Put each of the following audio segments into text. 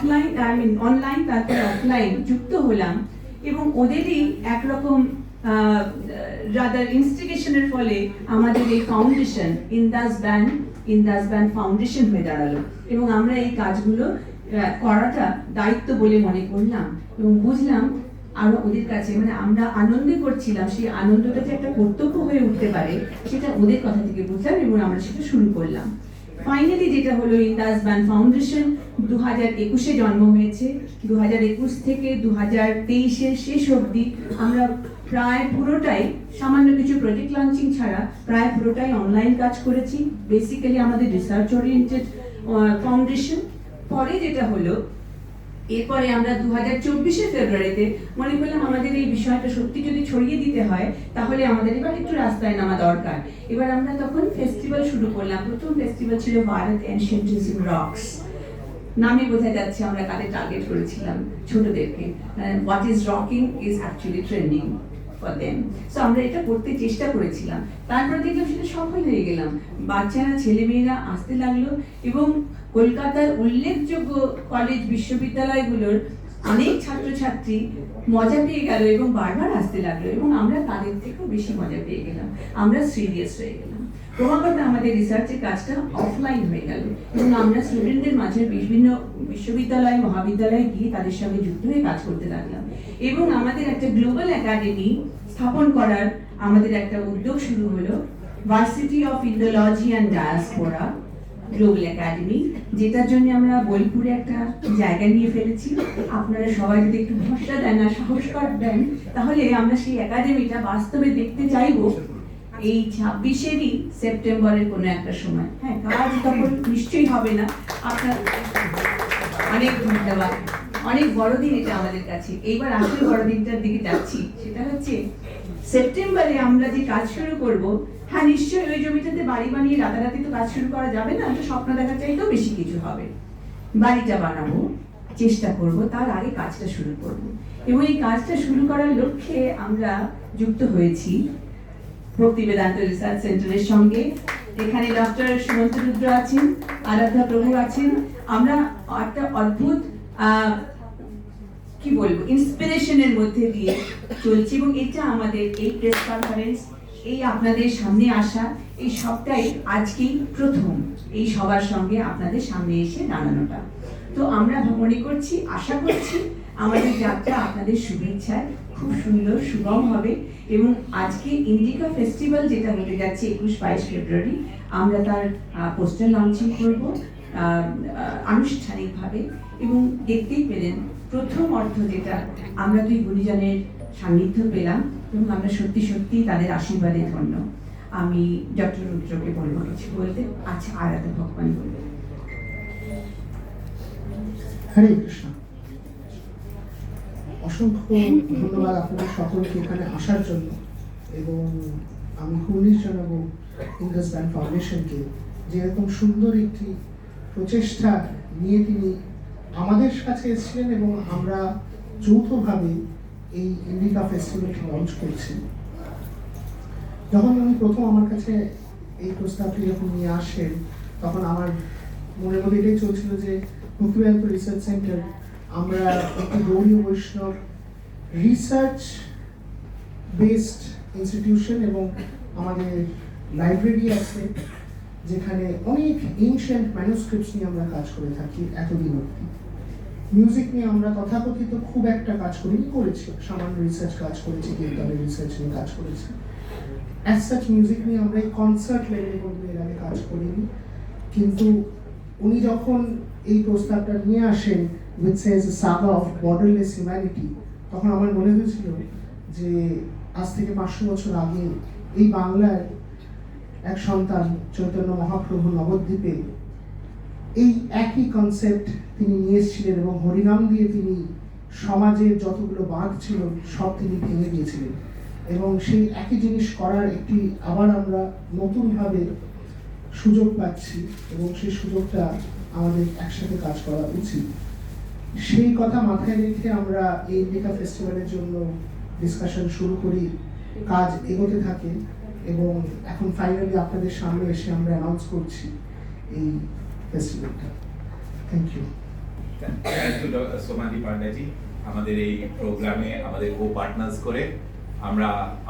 Offline online তারপরে offline যুক্ত হলাম এবং ওদেরই একরকম রাদার ইনস্টিগেশনের ফলে আমাদের এই ফাউন্ডেশন ইন্দাস ব্যান্ড ফাউন্ডেশন হয়ে দাঁড়ালো এবং আমরা এই কাজগুলো করাটা দায়িত্ব বলে মনে করলাম এবং বুঝলাম আরো ওদের কাছে মানে আমরা আনন্দে করছিলাম, সেই আনন্দটা যে একটা কর্তব্য হয়ে উঠতে পারে সেটা ওদের কথা থেকে বুঝলাম এবং আমরা সেটা শুরু করলাম। ফাইনালি যেটা হলো ইন্দাস ব্যান্ড ফাউন্ডেশন 2021-এ জন্ম হয়েছে। 2021 থেকে 2023-এর শেষ অবধি আমরা প্রায় পুরোটাই, সামান্য কিছু প্রজেক্ট লঞ্চিং ছাড়া প্রায় পুরোটাই অনলাইন কাজ করেছি। বেসিক্যালি আমাদের রিসার্চ ওরিয়েন্টেড ফাউন্ডেশন। পরে যেটা হলো, এরপরে আমরা 2024-এর ফেব্রুয়ারিতে মনে করলাম আমাদের এই বিষয়টা সত্যি যদি ছড়িয়ে দিতে হয় তাহলে আমাদের এবার একটু রাস্তায় নামা দরকার। এবার আমরা তখন ফেস্টিভ্যাল শুরু করলাম। প্রথম ফেস্টিভ্যাল ছিল ভারত এনশিয়েন্টিজম রক্স। নামে বোঝা যাচ্ছে আমরা কাদের টার্গেট করেছিলাম, ছোটদেরকে। What is rocking is actually trending for them. So আমরা এটা করতে চেষ্টা করেছিলাম। তারপরে দেখলাম সেটা সফল হয়ে গেলাম। বাচ্চারা, ছেলেমেয়েরা আসতে লাগলো এবং কলকাতার উল্লেখযোগ্য কলেজ বিশ্ববিদ্যালয়গুলোর অনেক ছাত্রছাত্রী মজা পেয়ে গেল এবং বারবার আসতে লাগলো এবং আমরা তাদের থেকেও বেশি মজা পেয়ে গেলাম। আমরা সিরিয়াস হয়ে গেলাম। ক্রমাগত আমাদের রিসার্চের কাজটা অফলাইন হয়ে গেল এবং আমরা স্টুডেন্টদের মাঝে বিভিন্ন বিশ্ববিদ্যালয়, মহাবিদ্যালয়ে গিয়ে তাদের সঙ্গে যুক্ত হয়ে কাজ করতে লাগলাম এবং আমাদের একটা গ্লোবাল একাডেমি স্থাপন করার আমাদের একটা উদ্যোগ শুরু হলো, varsity off ইন্ডোলজি and diaspora global academy, যেটার জন্য আমরা বোলপুরে একটা জায়গা নিয়ে ফেলেছি। আপনারা সবাই যদি একটু ভরসা দেন আর সাহস দেন তাহলে আমরা সেই একাডেমিটা বাস্তবে দেখতে চাইবো এই 26 সেপ্টেম্বরের কোনো একটা সময়। হ্যাঁ, কাজ তখন নিশ্চয়ই হবে না। আপনার অনেক ধন্যবাদ। অনেক বড়দিন এটা আমাদের কাছে। এইবার আসল বড়দিনটার দিকে যাচ্ছি, সেটা হচ্ছে সেপ্টেম্বরে আমরা যে কাজ শুরু করব। হ্যাঁ, নিশ্চয়ই ওই জমিটাতে বাড়ি বানিয়ে রাতারাতি তো কাজ শুরু করা যাবে না, তো স্বপ্ন দেখা চাইতেও বেশি কিছু হবে। বাড়িটা বানাবো, চেষ্টা করব, তার আগে কাজটা শুরু করব এবং এই কাজটা শুরু করার লক্ষ্যে আমরা যুক্ত হয়েছি ভক্তি বেদান্ত রিসার্চ সেন্টারের সঙ্গে। এখানে ডক্টর সুমন্ত রুদ্র আছেন, আরাধ্যা প্রভু আছেন। আমরা একটা অদ্ভুত কি বলবো ইন্সপিরেশনের মধ্যে দিয়ে চলছি এবং এটা আমাদের এই প্রেস কনফারেন্স, এই আপনাদের সামনে আসা, এই সবটাই আজকেই প্রথম এই সবার সঙ্গে আপনাদের সামনে এসে দাঁড়ানোটা। তো আমরা মনে করছি, আশা করছি আমাদের যাত্রা আপনাদের শুভেচ্ছায় খুব সুন্দর সুগম হবে এবং আজকে ইন্ডিকা ফেস্টিভ্যাল যেটা হতে যাচ্ছে 21-22 ফেব্রুয়ারি, আমরা তার পোস্টার লঞ্চিং করব আনুষ্ঠানিকভাবে এবং দেখতেই পেলেন প্রথম অর্থ যেটা আমরা দুই গুণীজনের সান্নিধ্য পেলাম এবং আমরা সত্যি সত্যি তাদের আশীর্বাদে ধন্য। আমি ডক্টর রুদ্রকে বলবো কিছু বলতে। আচ্ছা, আরাধ্যা ভগবান বলবে। হরে কৃষ্ণ। অসংখ্য ধন্যবাদ আপনাদের সকলকে এখানে আসার জন্য এবং আমি কুর্নিশ জানাবো ইন্দাস ব্যান্ড ফাউন্ডেশনকে যে এরকম সুন্দর একটি প্রচেষ্টা নিয়ে তিনি আমাদের কাছে এসেছিলেন এবং আমরা যৌথভাবে এই ইন্ডিকা ফেস্টিভ্যালটি লঞ্চ করছি। যখন উনি প্রথম আমার কাছে এই প্রস্তাবটি যখন নিয়ে আসেন তখন আমার মনের মধ্যে এটাই চলছিল যে ভক্তি বেদান্ত রিসার্চ সেন্টার, আমরা একটি গৌড়ীয় বৈষ্ণব রিসার্চ বেসড ইনস্টিটিউশন এবং আমাদের লাইব্রেরি আছে যেখানে অনেক এনশিয়েন্ট ম্যানুস্ক্রিপ্টস নিয়ে আমরা কাজ করে থাকি এতদিন অবধি। মিউজিক নিয়ে আমরা তথাকথিত খুব একটা কাজ করেছি, সামান্য রিসার্চ কাজ করেছি, কীর্তনের রিসার্চ নিয়ে কাজ করেছি। অ্যাজ সাচ মিউজিক নিয়ে আমরা এই কনসার্ট লেভেলে কোনো এর আগে কাজ করিনি। কিন্তু উনি যখন এই প্রস্তাবটা নিয়ে আসেন which says a saga of borderless humanity, তখন আমার মনে হয়েছিল যে আজ থেকে 500 বছর আগে এই বাংলার এক সন্তান চৈতন্য মহাপ্রভু নবদ্বীপে এই একই কনসেপ্ট তিনি নিয়ে এসেছিলেন এবং হরিনাম দিয়ে তিনি সমাজের যতগুলো বাঁধ ছিল সব তিনি ভেঙে দিয়েছিলেন এবং সেই একই জিনিস করার একটি আবার আমরা নতুনভাবে সুযোগ পাচ্ছি এবং সেই সুযোগটা আমাদের একসাথে কাজ করা উচিত। সেই কথা মাথায় রেখে আমরা এই ইন্ডিকা ফেস্টিভ্যালের জন্য ডিসকাশন শুরু করি, কাজ এগোতে থাকে এবং এখন ফাইনালি আপনাদের সামনে এসে আমরা অ্যানাউন্স করছি এই ফেস্টিভ্যালটা। Thank you. Thank you Somali পান্ডাজি আমাদের এই প্রোগ্রামে আমাদের কো পার্টনার্স করে আমরা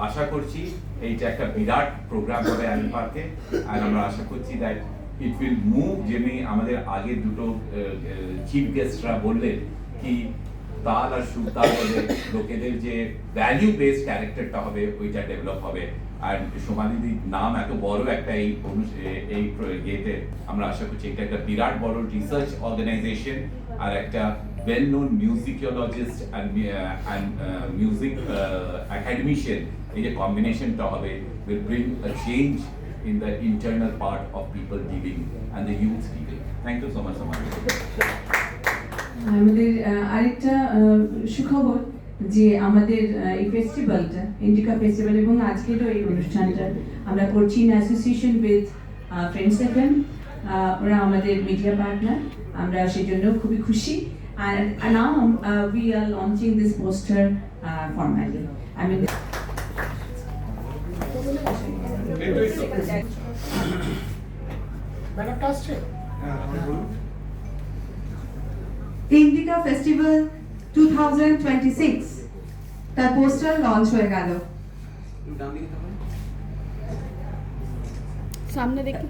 আশা করছি এইটা একটা বিরাট প্রোগ্রাম হবে অ্যানি পার্কে আর আমরা আশা করছি দ্যাট ইট উইল মুভ যেমনি আমাদের আগের দুটো চিফ গেস্টরা বললেন কি তাল আর সুরতাল হলে লোকেদের যে ভ্যালিউ বেসড ক্যারেক্টারটা হবে ওইটা ডেভেলপ হবে আর সোমালিদির নাম এত বড় একটা এই ইয়েতে আমরা আশা করছি এটা একটা বিরাট বড় রিসার্চ অর্গানাইজেশন আর একটা well known musicologist and music academician এই যে কম্বিনেশনটা হবে will bring a change in the internal part of people living and the youth living. Thank you so much, Somali. আমাদের আরেকটা সুখবর যে আমাদের এই ফেস্টিভ্যালটা ইন্ডিকা ফেস্টিভ্যাল এবং আজকেরও এই অনুষ্ঠানটা আমরা করছি in association with friends FM ওরা আমাদের মিডিয়া পার্টনার আমরা সেই জন্য খুবই খুশি and now we are launching this poster formally. I mean ব্যানারটা আসছে ইন্ডিকা ফেস্টিভ্যাল 2026 তার পোস্টার লঞ্চ হয়ে গেল সামনে দেখি